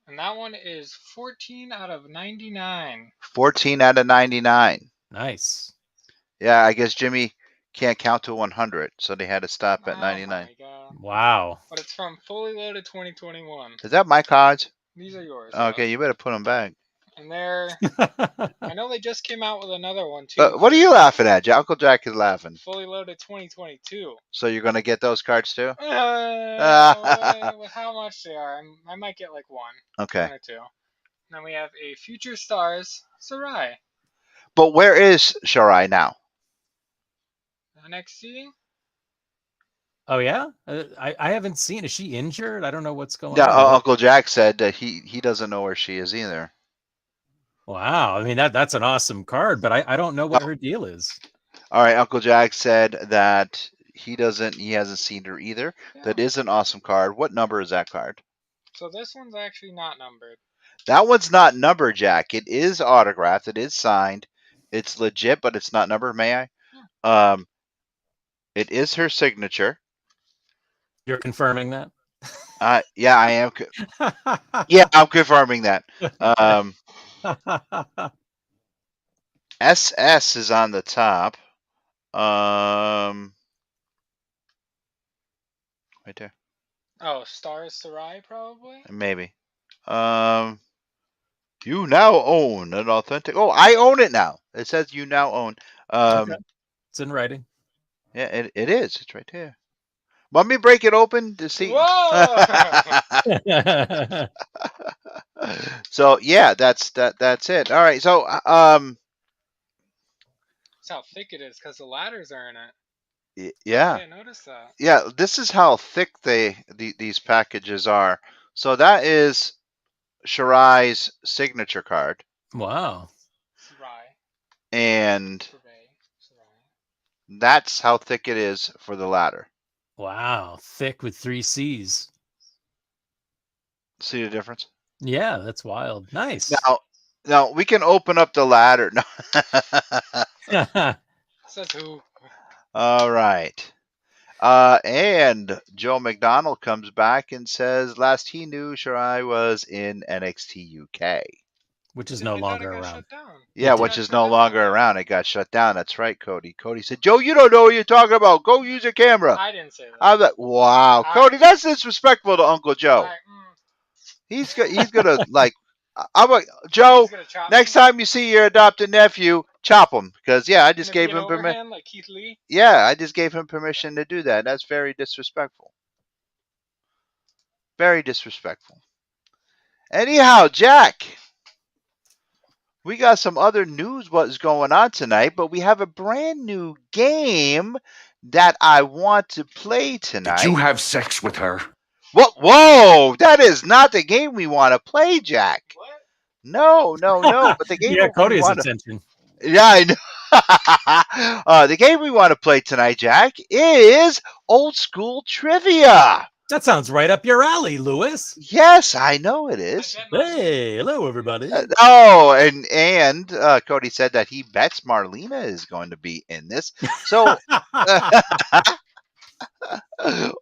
And that one is 14 out of 99. 14 out of 99. Nice. Yeah, I guess Jimmy can't count to 100, so they had to stop at Oh 99. my god. Wow. But it's from Fully Loaded 2021. Is that my cards? These are yours. Okay, you better put them back. And they're. I know they just came out with another one too. What are you laughing at? Uncle Jack is laughing. Fully Loaded 2022. So you're going to get those cards too? With how much they are, I might get like one. Okay. One or two. And then we have a Future Stars Sarai. But where is Shirai now? NXT? Oh, yeah? I haven't seen. Is she injured? I don't know what's going Yeah, on. Uncle Jack said that he doesn't know where she is either. Wow. I mean, that's an awesome card, but I don't know what her deal is. All right, Uncle Jack said that he hasn't seen her either. Yeah. That is an awesome card. What number is that card? So this one's actually not numbered. That one's not numbered, Jack. It is autographed. It is signed. It's legit, but it's not numbered. May I? Yeah. It is her signature. You're confirming that? Yeah, I am. Yeah, I'm confirming that. SS is on the top. Right there. Oh, Stars Sarai probably? Maybe. You now own an authentic. Oh, I own it now. It says you now own. Okay. It's in writing. Yeah, it is. It's right there. Want me to break it open to see? Whoa! So yeah, that's it. All right. So That's how thick it is because the ladders are in it. yeah. Yeah, notice that. Yeah, this is how thick these packages are. So that is Shirai's signature card, Wow. Sarai. and Sarai. that's how thick it is for the ladder. Wow, thick with 3 C's. See the difference? Yeah, that's wild. Nice. Now we can open up the ladder. No. Says who? All right. And Joe McDonald comes back and says, last he knew, Shirai was in NXT UK. Which is I no thought it longer got around. shut down. Yeah, It which did. is no longer around. It got shut down. That's right, Cody. Cody said, Joe, you don't know what you're talking about. Go use your camera. I didn't say that. I'm like, wow. Cody, that's disrespectful to Uncle Joe. He's gonna like. I'm like, Joe. He's gonna chop Next me. time you see your adopted nephew, chop him because I just Gonna be gave an him permission. overhand like Keith Lee. Yeah, I just gave him permission to do that. That's very disrespectful. Very disrespectful. Anyhow, Jack, we got some other news what's going on tonight, but we have a brand new game that I want to play tonight. Did you have sex with her? What? Whoa! That is not the game we want to play, Jack. What? No. But the game Yeah, we Cody's want to. attention. Yeah, I know. The game we want to play tonight, Jack, is old school trivia. That sounds right up your alley, Lewis. Yes, I know it is. Hey, hello, everybody. And Cody said that he bets Marlena is going to be in this. So,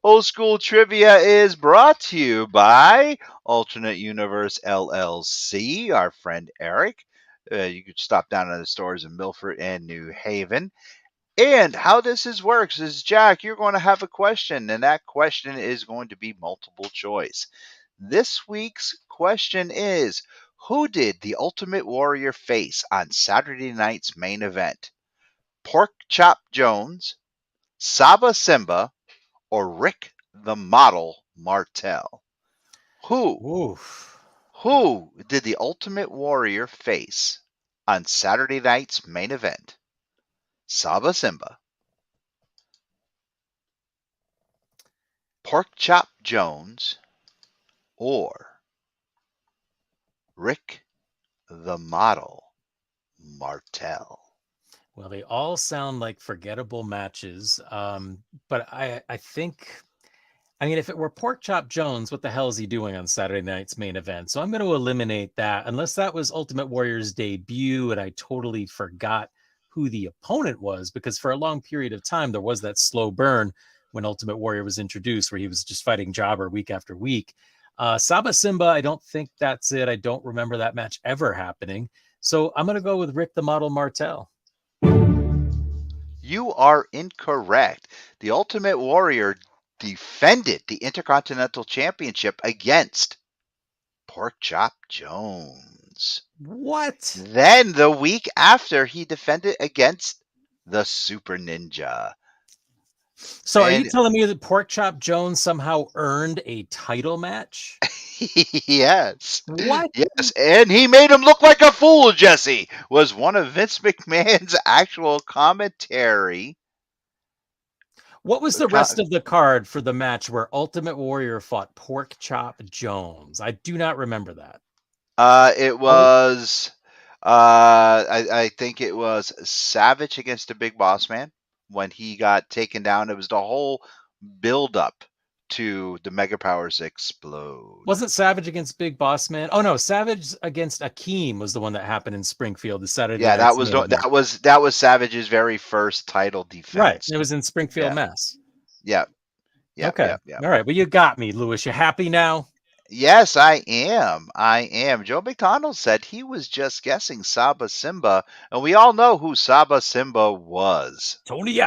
old school trivia is brought to you by Alternate Universe LLC, our friend Eric. You could stop down at the stores in Milford and New Haven. And how this works is, Jack, you're going to have a question, and that question is going to be multiple choice. This week's question is, who did the Ultimate Warrior face on Saturday night's main event? Pork Chop Jones, Saba Simba, or Rick the Model Martel? Who did the Ultimate Warrior face on Saturday night's main event? Saba Simba, Pork Chop Jones, or Rick the Model Martel? Well, they all sound like forgettable matches. But I think, I mean, if it were Pork Chop Jones, what the hell is he doing on Saturday night's main event? So I'm going to eliminate that, unless that was Ultimate Warrior's debut and I totally forgot who the opponent was, because for a long period of time, there was that slow burn when Ultimate Warrior was introduced, where he was just fighting Jobber week after week. Saba Simba, I don't think that's it. I don't remember that match ever happening. So I'm going to go with Rick the Model Martel. You are incorrect. The Ultimate Warrior defended the Intercontinental Championship against Pork Chop Jones. What? Then the week after, he defended against the Super Ninja. So are you telling me that Pork Chop Jones somehow earned a title match? Yes. What? Yes, and he made him look like a fool, Jesse, was one of Vince McMahon's actual commentary. What was the rest of the card for the match where Ultimate Warrior fought Pork Chop Jones? I do not remember that. It was, I think it was Savage against the Big Boss Man when he got taken down. It was the whole build up to the Mega Powers explode. Wasn't Savage against Big Boss Man? Oh no, Savage against Akeem was the one that happened in Springfield the Saturday. Yeah, that was Savage's very first title defense. Right, it was in Springfield, Mass. Yeah. Okay. All right. Well, you got me, Lewis. You happy now? Yes, I am. Joe McDonald said he was just guessing Saba Simba, and we all know who Saba Simba was. Tony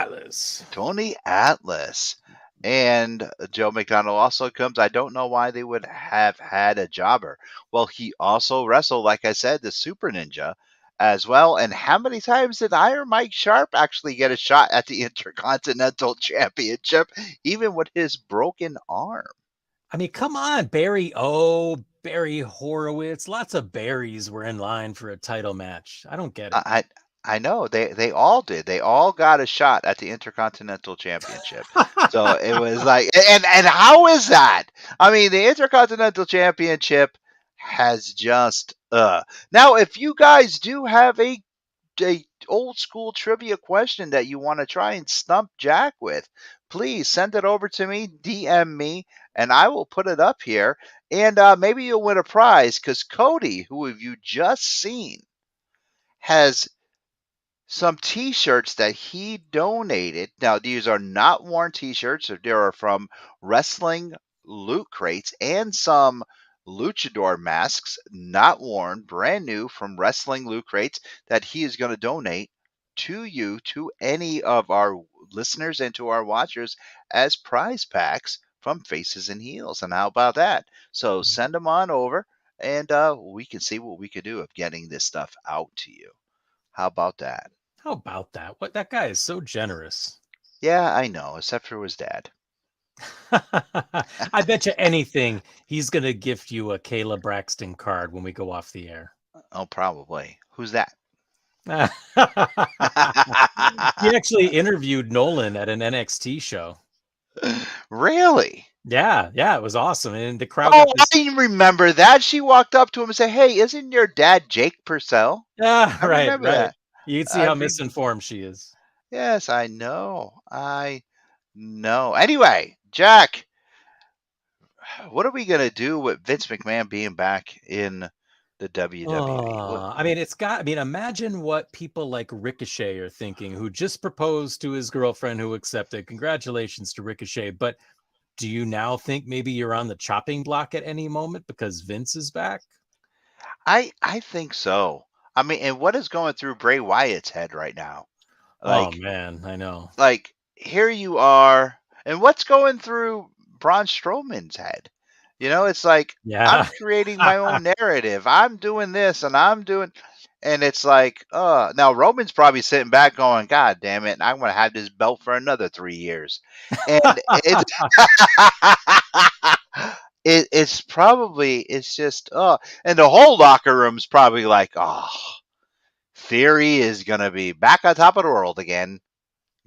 Atlas. And Joe McDonald also comes, I don't know why they would have had a jobber. Well, he also wrestled, like I said, the Super Ninja as well. And how many times did Iron Mike Sharp actually get a shot at the Intercontinental Championship, even with his broken arm? I mean, come on, Barry Horowitz. Lots of Barrys were in line for a title match. I don't get it. I know they all did. They all got a shot at the Intercontinental Championship. So it was like, and how is that? I mean, the Intercontinental Championship has just now. If you guys do have a a old school trivia question that you want to try and stump Jack with, please send it over to me, DM me, and I will put it up here. And maybe you'll win a prize because Cody, who have you just seen, has some t-shirts that he donated. Now, these are not worn t-shirts. They are from Wrestling Loot Crates and some luchador masks, not worn, brand new from Wrestling Loot Crates that he is going to donate to you, to any of our listeners and to our watchers as prize packs from Faces and Heels. And how about that? So send them on over and we can see what we can do of getting this stuff out to you. How about that? How about that? What, that guy is so generous. Yeah, I know, except for his dad. I bet you anything he's going to gift you a Kayla Braxton card when we go off the air. Oh, probably. Who's that? He actually interviewed Nolan at an NXT show. Really? Yeah, it was awesome. And the crowd Oh, got this. I remember that. She walked up to him and said, "Hey, isn't your dad Jake Purcell?" Ah, I remember right. that. You can see I how re- misinformed she is. yes, I know. I know. Anyway, Jack, what are we gonna do with Vince McMahon being back in the WWE? I mean, imagine what people like Ricochet are thinking, who just proposed to his girlfriend who accepted. Congratulations to Ricochet. But do you now think maybe you're on the chopping block at any moment because Vince is back? I think so. I mean, and what is going through Bray Wyatt's head right now? Oh Like, man, I know. here you are, and what's going through Braun Strowman's head? It's like I'm Yeah. creating my own narrative. I'm doing this, and and it's like, now Roman's probably sitting back going, "God damn it, I'm going to have this belt for another 3 years," and it's it's just, and the whole locker room's probably like, "Oh, Theory is going to be back on top of the world again.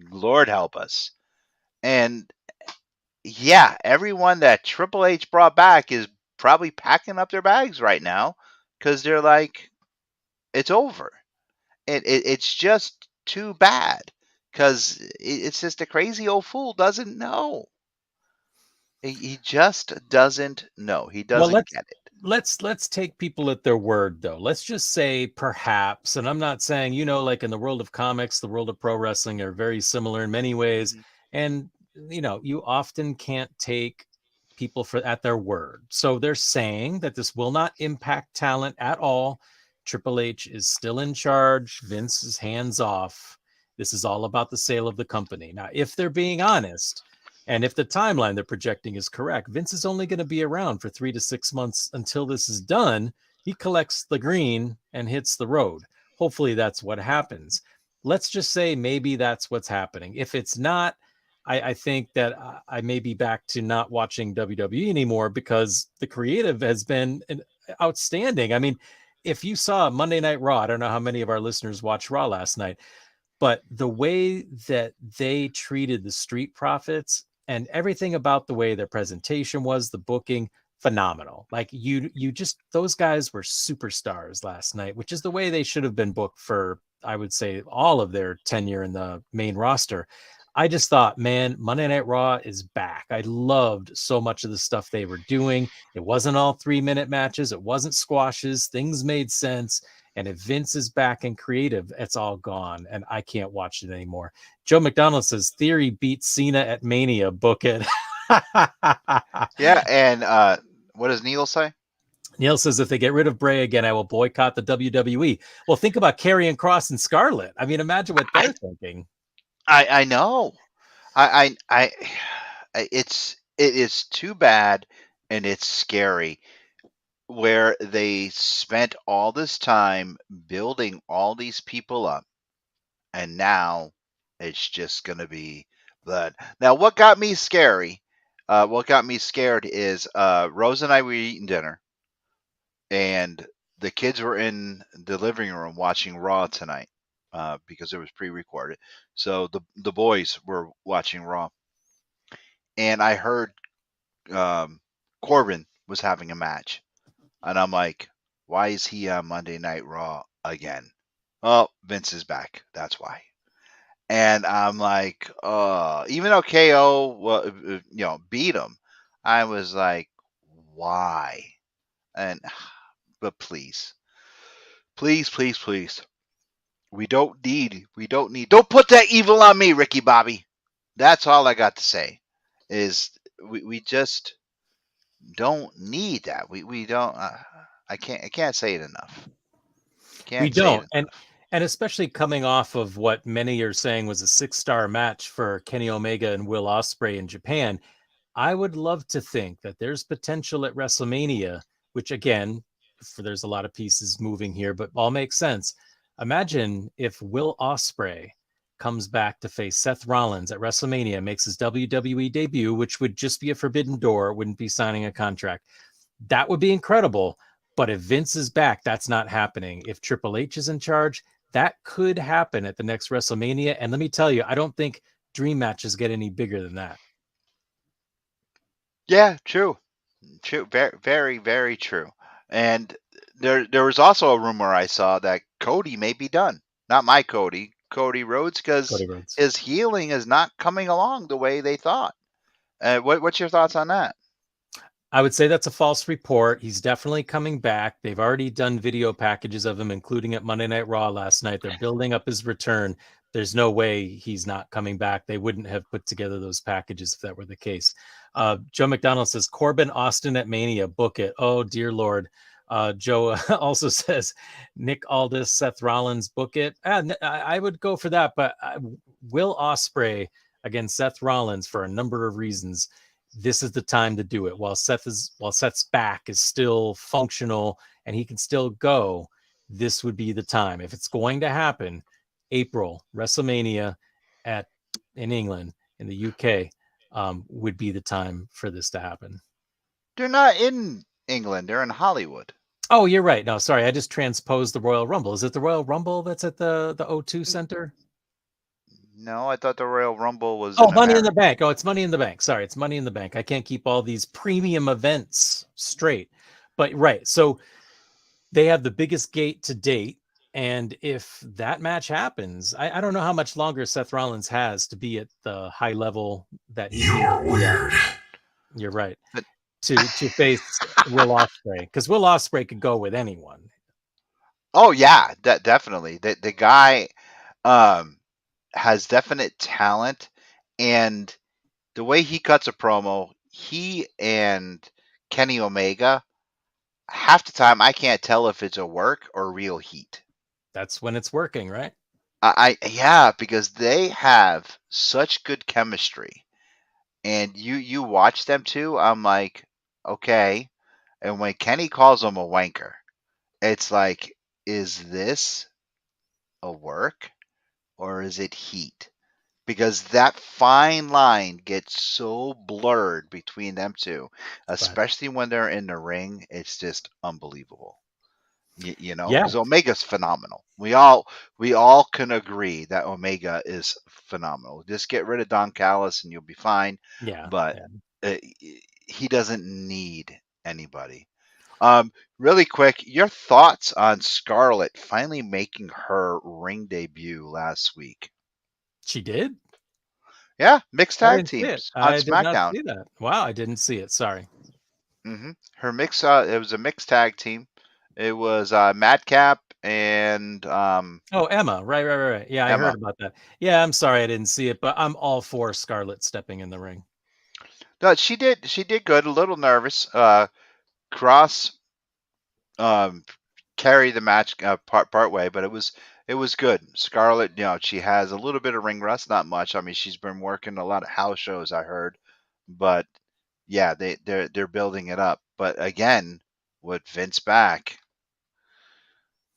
Lord help us." And yeah, everyone that Triple H brought back is probably packing up their bags right now because they're like, it's over. It's just too bad because it's just a crazy old fool doesn't know. He just doesn't know. He Well, doesn't get it. let's take people at their word though. Let's just say perhaps, and I'm not saying, like in the world of comics, the world of pro wrestling are very similar in many ways. Mhm. And you often can't take people for at their word. So they're saying that this will not impact talent at all. Triple H is still in charge. Vince is hands off. This is all about the sale of the company. Now, if they're being honest, and if the timeline they're projecting is correct, Vince is only going to be around for 3 to 6 months until this is done. He collects the green and hits the road. Hopefully that's what happens. Let's just say maybe that's what's happening. If it's not, I think that I may be back to not watching WWE anymore because the creative has been outstanding. I mean, if you saw Monday Night Raw, I don't know how many of our listeners watched Raw last night, but the way that they treated the Street Profits and everything about the way their presentation was, the booking, phenomenal. Like you just, those guys were superstars last night, which is the way they should have been booked for, I would say, all of their tenure in the main roster. I just thought, man, Monday Night Raw is back. I loved so much of the stuff they were doing. It wasn't all 3-minute matches. It wasn't squashes. Things made sense. And if Vince is back and creative, it's all gone, and I can't watch it anymore. Joe McDonald says Theory beats Cena at Mania. Book it. Yeah, and what does Neil say? Neil says if they get rid of Bray again, I will boycott the WWE. Well, think about Karrion Kross and Scarlett. I mean, imagine what they're thinking. I know. I it is too bad, and it's scary where they spent all this time building all these people up, and now it's just gonna be blood. Now, what got me scary? What got me scared is Rose and I were eating dinner, and the kids were in the living room watching Raw tonight because it was pre-recorded. So the boys were watching Raw, and I heard Corbin was having a match, and I'm like, why is he on Monday Night Raw again? Oh, Vince is back. That's why. And I'm like, even though KO, beat him, I was like, why? And but please, please, please, please, we don't need. Don't put that evil on me, Ricky Bobby. That's all I got to say. Is we just don't need that. We don't. I can't say it enough. We Can't say it don't. And enough. and especially coming off of what many are saying was a 6-star match for Kenny Omega and Will Ospreay in Japan, I would love to think that there's potential at WrestleMania, which again, for there's a lot of pieces moving here, but all makes sense. Imagine if Will Ospreay comes back to face Seth Rollins at WrestleMania, makes his WWE debut, which would just be a forbidden door, wouldn't be signing a contract. That would be incredible. But if Vince is back, that's not happening. If Triple H is in charge, that could happen at the next WrestleMania. And let me tell you, I don't think dream matches get any bigger than that. Yeah, true. True, very, very, very true. And there was also a rumor I saw that Cody may be done. Not my Cody, Cody Rhodes, because Cody Rhodes. his healing is not coming along the way they thought. What's your thoughts on that? I would say that's a false report. He's definitely coming back. They've already done video packages of him, including at Monday Night Raw last night. They're building up his return. There's no way he's not coming back. They wouldn't have put together those packages if that were the case. Joe McDonald says, Corbin Austin at Mania, book it. Oh, dear Lord. Joe also says, Nick Aldis, Seth Rollins, book it. I would go for that, but Will Ospreay against Seth Rollins for a number of reasons. This is the time to do it while Seth's back is still functional and he can still go. This would be the time. If it's going to happen, April WrestleMania in England, in the UK, would be the time for this to happen. They're not in England. They're in Hollywood. Oh, you're right. No, sorry, I just transposed the Royal Rumble. Is it the Royal Rumble that's at the O2 Center? No, I thought the Royal Rumble was Oh, in Money in the America. Bank. Oh, it's Money in the Bank. Sorry, it's Money in the Bank. I can't keep all these premium events straight. But right, so they have the biggest gate to date. And if that match happens, I don't know how much longer Seth Rollins has to be at the high level that he needs to be at. You're right. But To face Will Ospreay, because Will Ospreay could go with anyone. oh yeah, definitely. The guy has definite talent, and the way he cuts a promo, he and Kenny Omega, half the time I can't tell if it's a work or real heat. That's when it's working, right? Yeah, because they have such good chemistry, and you watch them too. I'm like, okay. And when Kenny calls him a wanker, it's like, is this a work or is it heat? Because that fine line gets so blurred between them two, But especially when they're in the ring. It's just unbelievable. yeah, Because Omega's phenomenal. We all can agree that Omega is phenomenal. Just get rid of Don Callis and you'll be fine. yeah, But yeah. uh, he doesn't need anybody. Really quick, your thoughts on Scarlett finally making her ring debut last week? She did. Yeah, mixed I tag didn't see it. teams on I did not SmackDown. see that. Wow, I didn't see it. Sorry. Her mix. It was a mixed tag team. It was Madcap and Oh, Emma. Right. Yeah, I heard Emma. about that. Yeah, I'm sorry I didn't see it, but I'm all for Scarlett stepping in the ring. No, she did. She did good. A little nervous. Cross um, carried the match part way, but it was good. Scarlett, she has a little bit of ring rust, not much. I mean, she's been working a lot of house shows, I heard, but yeah, they're building it up. But again, with Vince back,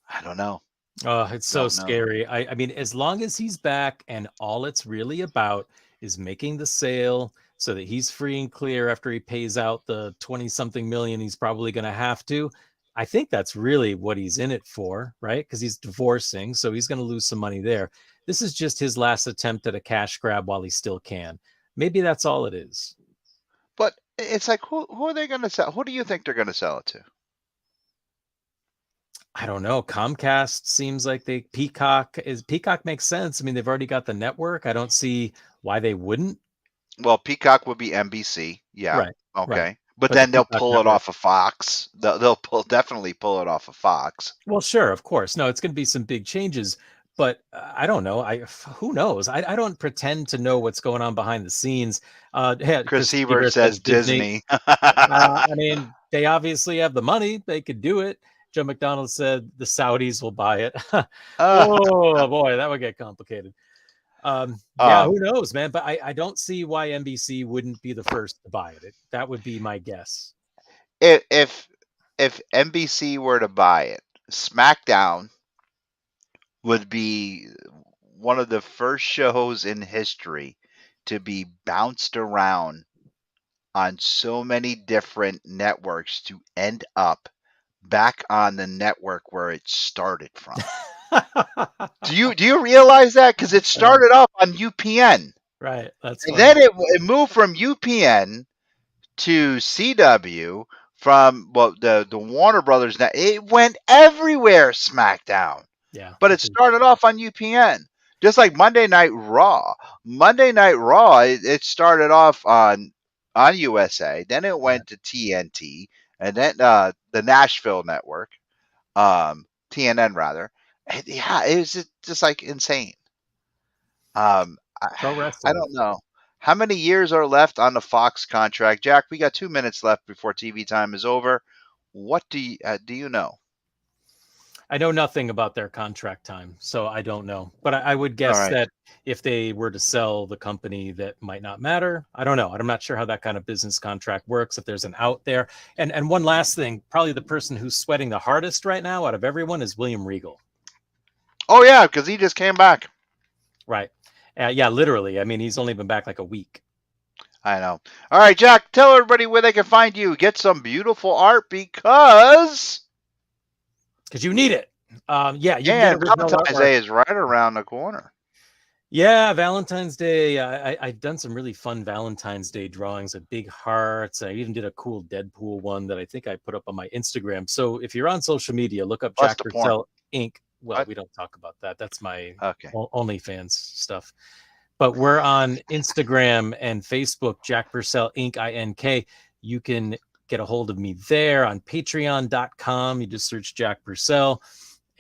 I don't know. Oh, it's so Don't know. scary. I mean, as long as he's back and all it's really about is making the sale so that he's free and clear after he pays out the 20 something million he's probably going to have to. I think that's really what he's in it for, right? Because he's divorcing, so he's going to lose some money there. This is just his last attempt at a cash grab while he still can. Maybe that's all it is. But it's like, who are they going to sell? Who do you think they're going to sell it to? I don't know. Comcast seems like Peacock makes sense. I mean, they've already got the network. I don't see why they wouldn't. Well, Peacock would be NBC. Yeah. Right. Okay. Right. But But the then they'll Peacock pull it network. off of Fox. They'll definitely pull it off of Fox. Well, sure, of course. No, it's going to be some big changes, but I don't know. Who knows? I don't pretend to know what's going on behind the scenes. Hey, Chris Chris Hebert Hebert says says Disney. Disney. I mean, they obviously have the money; they could do it. Joe McDonald said the Saudis will buy it. Oh boy, that would get complicated. Yeah, who knows, man? But I don't see why NBC wouldn't be the first to buy it. That would be my guess. if NBC were to buy it, SmackDown would be one of the first shows in history to be bounced around on so many different networks to end up back on the network where it started from. Do you realize that? Because it started off on UPN. Right. That's And funny. then it moved from UPN to CW from the Warner Brothers. It went everywhere, SmackDown. Yeah. But it started off on UPN, just like Monday Night Raw. Monday Night Raw, it started off on USA, then it went to TNT, and then the Nashville network, TNN rather. And yeah, it was just like insane. Pro I wrestling. don't know. How many years are left on the Fox contract? Jack, we got 2 minutes left before TV time is over. What do you know? I know nothing about their contract time, so I don't know. But I would guess that if they were to sell the company, that might not matter. I don't know. I'm not sure how that kind of business contract works, if there's an out there. And one last thing, probably the person who's sweating the hardest right now out of everyone is William Regal. Oh, yeah, because he just came back. Right. Yeah, literally. I mean, he's only been back like a week. I know. All right, Jack, tell everybody where they can find you. Get some beautiful art because you need it. Yeah, you yeah, can get Valentine's Day is right around the corner. Yeah, Valentine's Day. I've done some really fun Valentine's Day drawings with big hearts. I even did a cool Deadpool one that I think I put up on my Instagram. So if you're on social media, look up Jack Purcell Inc. Well, we don't talk about that. That's my OnlyFans stuff. But we're on Instagram and Facebook, Jack Purcell Inc. INK. You can get a hold of me there on patreon.com. You just search Jack Purcell.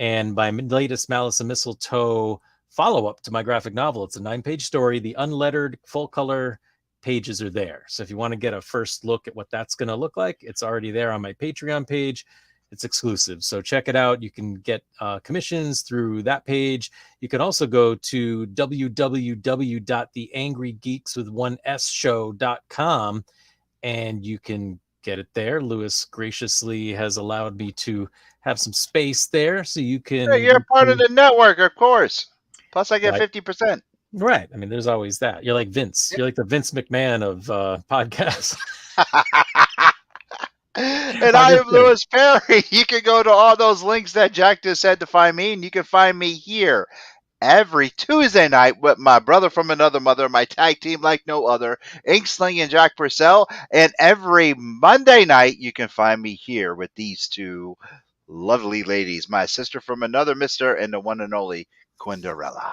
And my latest Malice and Mistletoe follow-up to my graphic novel. It's a 9-page story. The unlettered full-color pages are there. So if you want to get a first look at what that's going to look like, it's already there on my Patreon page. It's exclusive. So check it out. You can get commissions through that page. You can also go to www.theangrygeeks.com and you can get it there. Lewis graciously has allowed me to have some space there so you can... Yeah, you're part of the network, of course. Plus, I get 50%. Right. I mean, there's always that. You're like Vince. You're like the Vince McMahon of podcasts. And I am Lewis Perry. You can go to all those links that Jack just said to find me, and you can find me here every Tuesday night with my brother from another mother, my tag team like no other, Inksling and Jack Purcell. And every Monday night, you can find me here with these two lovely ladies, my sister from another mister and the one and only Quinderella.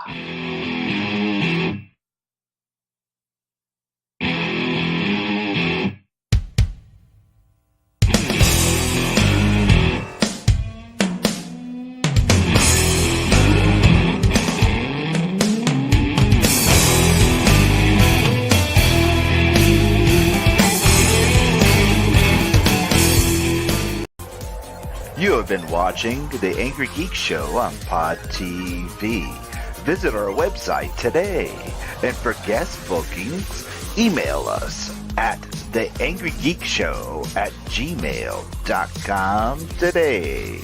You have been watching The Angry Geek Show on Pod TV. Visit our website today. And for guest bookings, email us at theangrygeekshow@gmail.com today.